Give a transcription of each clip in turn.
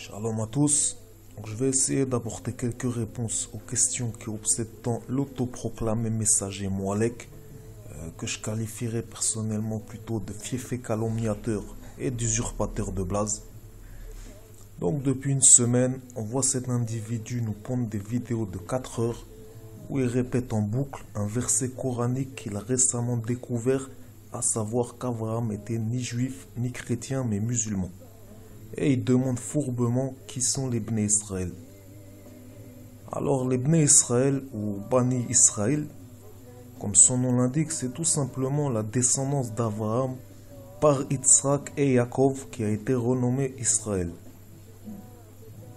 Shalom à tous. Donc, je vais essayer d'apporter quelques réponses aux questions qui obsèdent tant l'autoproclamé messager Moualek, que je qualifierais personnellement plutôt de fiefé calomniateur et d'usurpateur de blase. Donc depuis une semaine, on voit cet individu nous pondre des vidéos de 4 heures où il répète en boucle un verset coranique qu'il a récemment découvert, à savoir qu'Abraham était ni juif ni chrétien mais musulman. Et il demande fourbement qui sont les Bnei Israël. Alors les Bnei Israël ou Bani Israël, comme son nom l'indique, c'est tout simplement la descendance d'Abraham par Yitzhak et Yaakov qui a été renommé Israël.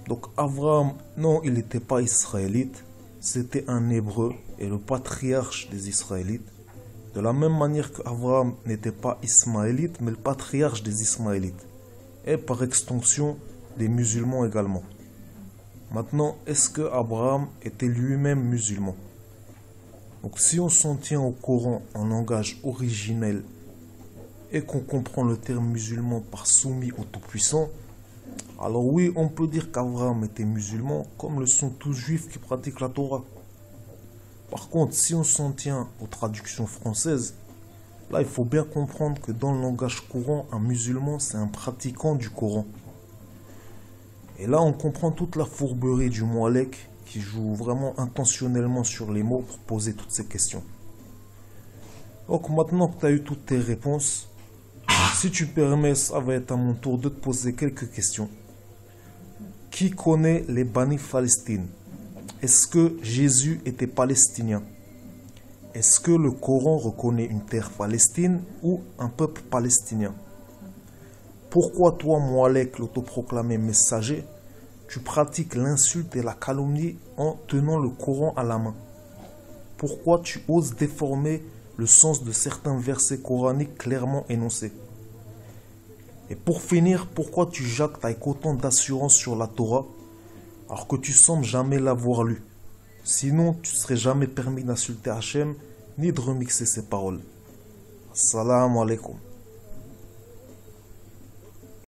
Donc Abraham, non, il n'était pas israélite, c'était un hébreu et le patriarche des Israélites. De la même manière qu'Abraham n'était pas ismaélite, mais le patriarche des Ismaélites. Et par extension des musulmans également. Maintenant, est-ce que Abraham était lui-même musulman? Donc si on s'en tient au Coran en langage originel et qu'on comprend le terme musulman par soumis au Tout-Puissant, alors oui, on peut dire qu'Abraham était musulman, comme le sont tous juifs qui pratiquent la Torah. Par contre, si on s'en tient aux traductions françaises, là il faut bien comprendre que dans le langage courant, un musulman c'est un pratiquant du Coran. Et là on comprend toute la fourberie du Moualek qui joue vraiment intentionnellement sur les mots pour poser toutes ces questions. Donc maintenant que tu as eu toutes tes réponses, si tu permets, ça va être à mon tour de te poser quelques questions. Qui connaît les Bani Palestine? Est-ce que Jésus était palestinien? Est-ce que le Coran reconnaît une terre palestine ou un peuple palestinien? Pourquoi toi, Moualek, l'autoproclamé messager, tu pratiques l'insulte et la calomnie en tenant le Coran à la main? Pourquoi tu oses déformer le sens de certains versets coraniques clairement énoncés? Et pour finir, pourquoi tu jactes avec autant d'assurance sur la Torah alors que tu sembles jamais l'avoir lu? Sinon, tu ne serais jamais permis d'insulter Hachem ni de remixer ses paroles. Assalamu alaikum.